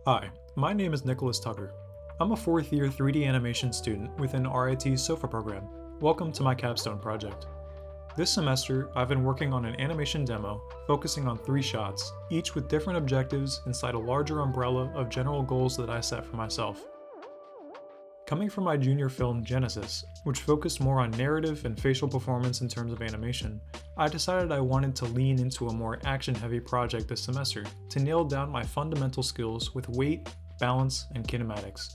Hi, my name is Nicholas Tucker. I'm a fourth year 3D animation student within RIT's SOFA program. Welcome to my capstone project. This semester, I've been working on an animation demo focusing on 3 shots, each with different objectives inside a larger umbrella of general goals that I set for myself. Coming from my junior film Genesis, which focused more on narrative and facial performance in terms of animation, I decided I wanted to lean into a more action-heavy project this semester to nail down my fundamental skills with weight, balance, and kinematics.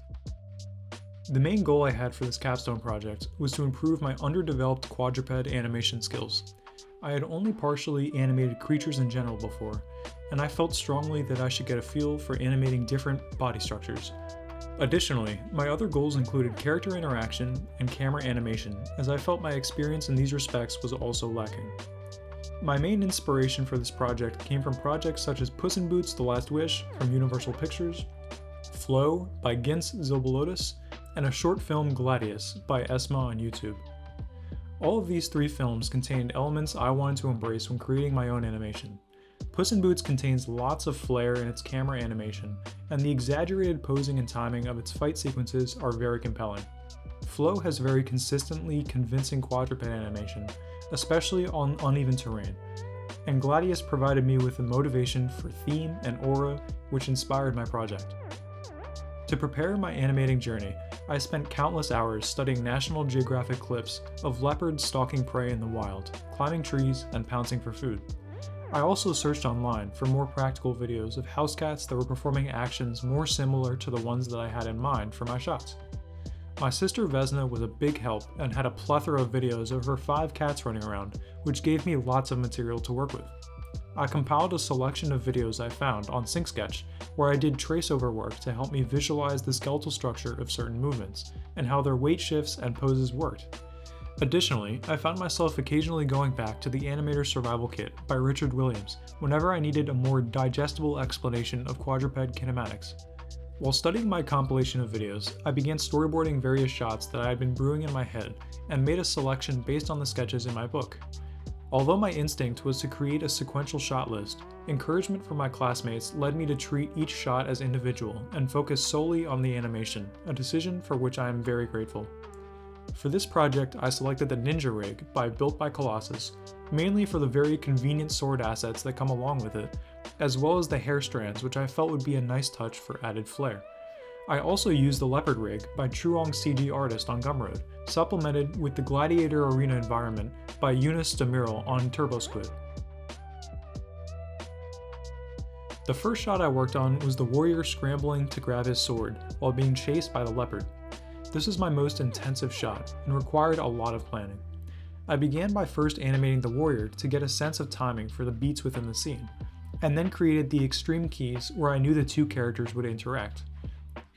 The main goal I had for this capstone project was to improve my underdeveloped quadruped animation skills. I had only partially animated creatures in general before, and I felt strongly that I should get a feel for animating different body structures. Additionally, my other goals included character interaction and camera animation, as I felt my experience in these respects was also lacking. My main inspiration for this project came from projects such as Puss in Boots: The Last Wish from Universal Pictures, Flow by Gintz Zilbalotis, and a short film Gladius by Esma on YouTube. All of these 3 films contained elements I wanted to embrace when creating my own animation. Puss in Boots contains lots of flair in its camera animation, and the exaggerated posing and timing of its fight sequences are very compelling. Flow has very consistently convincing quadruped animation, especially on uneven terrain, and Gladius provided me with the motivation for theme and aura which inspired my project. To prepare my animating journey, I spent countless hours studying National Geographic clips of leopards stalking prey in the wild, climbing trees, and pouncing for food. I also searched online for more practical videos of house cats that were performing actions more similar to the ones that I had in mind for my shots. My sister Vesna was a big help and had a plethora of videos of her 5 cats running around, which gave me lots of material to work with. I compiled a selection of videos I found on SyncSketch, where I did traceover work to help me visualize the skeletal structure of certain movements, and how their weight shifts and poses worked. Additionally, I found myself occasionally going back to the Animator Survival Kit by Richard Williams whenever I needed a more digestible explanation of quadruped kinematics. While studying my compilation of videos, I began storyboarding various shots that I had been brewing in my head and made a selection based on the sketches in my book. Although my instinct was to create a sequential shot list, encouragement from my classmates led me to treat each shot as individual and focus solely on the animation, a decision for which I am very grateful. For this project, I selected the Ninja Rig Built by Colossus, mainly for the very convenient sword assets that come along with it, as well as the hair strands, which I felt would be a nice touch for added flair. I also used the Leopard Rig by Truong CG Artist on Gumroad, supplemented with the Gladiator Arena environment by Eunice DeMuro on TurboSquid. The first shot I worked on was the warrior scrambling to grab his sword while being chased by the leopard. This is my most intensive shot and required a lot of planning. I began by first animating the warrior to get a sense of timing for the beats within the scene, and then created the extreme keys where I knew the 2 characters would interact.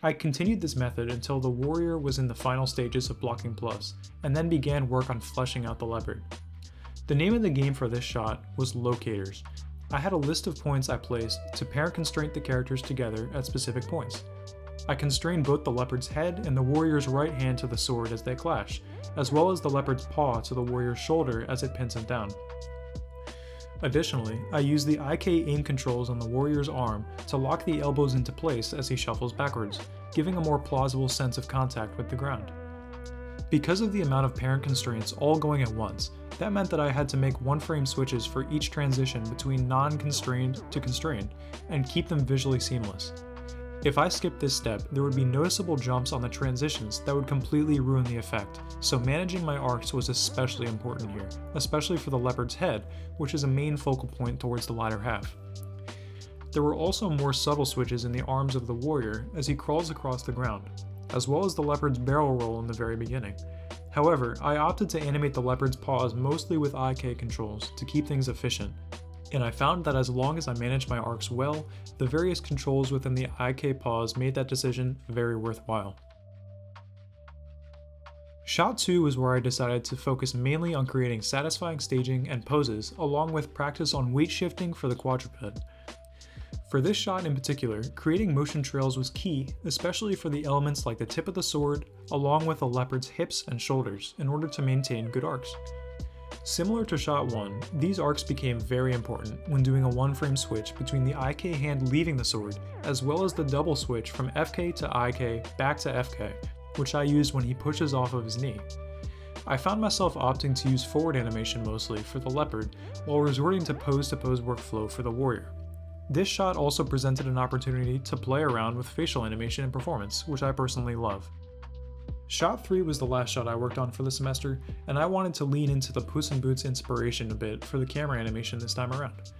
I continued this method until the warrior was in the final stages of blocking plus, and then began work on fleshing out the leopard. The name of the game for this shot was Locators. I had a list of points I placed to parent constraint the characters together at specific points. I constrained both the leopard's head and the warrior's right hand to the sword as they clash, as well as the leopard's paw to the warrior's shoulder as it pins him down. Additionally, I used the IK aim controls on the warrior's arm to lock the elbows into place as he shuffles backwards, giving a more plausible sense of contact with the ground. Because of the amount of parent constraints all going at once, that meant that I had to make 1-frame switches for each transition between non-constrained to constrained, and keep them visually seamless. If I skipped this step, there would be noticeable jumps on the transitions that would completely ruin the effect, so managing my arcs was especially important here, especially for the leopard's head, which is a main focal point towards the latter half. There were also more subtle switches in the arms of the warrior as he crawls across the ground, as well as the leopard's barrel roll in the very beginning. However, I opted to animate the leopard's paws mostly with IK controls to keep things efficient, and I found that as long as I managed my arcs well, the various controls within the IK paws made that decision very worthwhile. Shot 2 is where I decided to focus mainly on creating satisfying staging and poses, along with practice on weight shifting for the quadruped. For this shot in particular, creating motion trails was key, especially for the elements like the tip of the sword, along with the leopard's hips and shoulders, in order to maintain good arcs. Similar to shot 1, these arcs became very important when doing a one-frame switch between the IK hand leaving the sword, as well as the double switch from FK to IK back to FK, which I used when he pushes off of his knee. I found myself opting to use forward animation mostly for the leopard, while resorting to pose-to-pose workflow for the warrior. This shot also presented an opportunity to play around with facial animation and performance, which I personally love. Shot 3 was the last shot I worked on for the semester, and I wanted to lean into the Puss in Boots inspiration a bit for the camera animation this time around.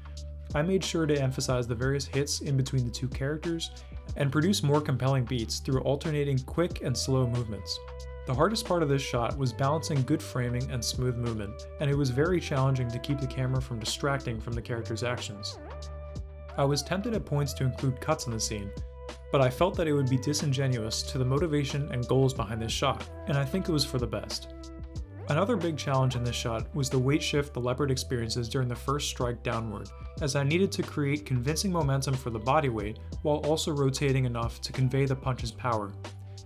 I made sure to emphasize the various hits in between the two characters, and produce more compelling beats through alternating quick and slow movements. The hardest part of this shot was balancing good framing and smooth movement, and it was very challenging to keep the camera from distracting from the character's actions. I was tempted at points to include cuts in the scene, but I felt that it would be disingenuous to the motivation and goals behind this shot, and I think it was for the best. Another big challenge in this shot was the weight shift the leopard experiences during the first strike downward, as I needed to create convincing momentum for the body weight while also rotating enough to convey the punch's power.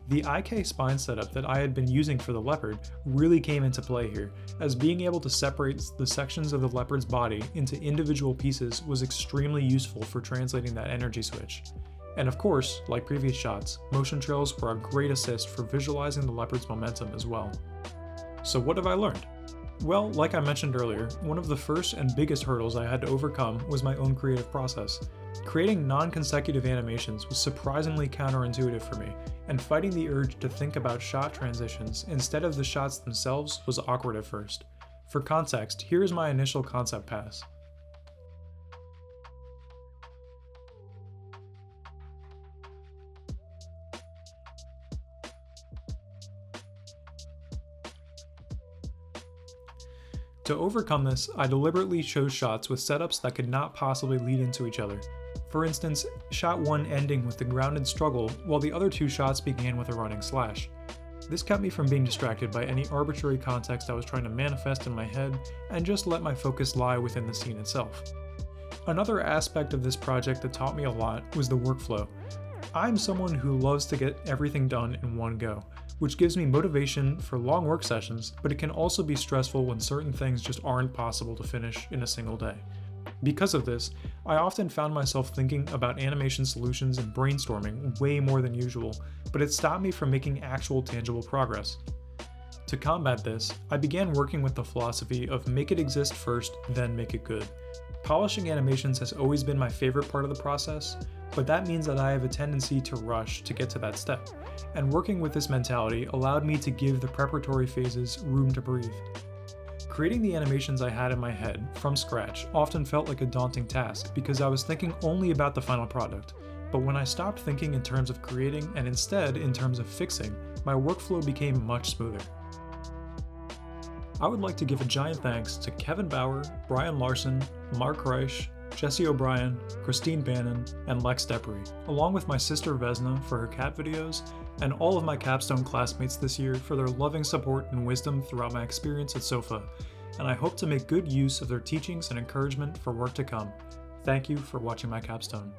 The IK spine setup that I had been using for the leopard really came into play here, as being able to separate the sections of the leopard's body into individual pieces was extremely useful for translating that energy switch. And of course, like previous shots, motion trails were a great assist for visualizing the leopard's momentum as well. So what have I learned? Well, like I mentioned earlier, one of the first and biggest hurdles I had to overcome was my own creative process. Creating non-consecutive animations was surprisingly counterintuitive for me, and fighting the urge to think about shot transitions instead of the shots themselves was awkward at first. For context, here is my initial concept pass. To overcome this, I deliberately chose shots with setups that could not possibly lead into each other. For instance, shot 1 ending with the grounded struggle, while the other two shots began with a running slash. This kept me from being distracted by any arbitrary context I was trying to manifest in my head, and just let my focus lie within the scene itself. Another aspect of this project that taught me a lot was the workflow. I'm someone who loves to get everything done in one go, which gives me motivation for long work sessions, but it can also be stressful when certain things just aren't possible to finish in a single day. Because of this, I often found myself thinking about animation solutions and brainstorming way more than usual, but it stopped me from making actual tangible progress. To combat this, I began working with the philosophy of make it exist first, then make it good. Polishing animations has always been my favorite part of the process, but that means that I have a tendency to rush to get to that step, and working with this mentality allowed me to give the preparatory phases room to breathe. Creating the animations I had in my head from scratch often felt like a daunting task because I was thinking only about the final product, but when I stopped thinking in terms of creating and instead in terms of fixing, my workflow became much smoother. I would like to give a giant thanks to Kevin Bauer, Brian Larson, Mark Reich, Jesse O'Brien, Christine Bannon, and Lex Depry, along with my sister Vesna for her cat videos, and all of my Capstone classmates this year for their loving support and wisdom throughout my experience at SOFA, and I hope to make good use of their teachings and encouragement for work to come. Thank you for watching my Capstone.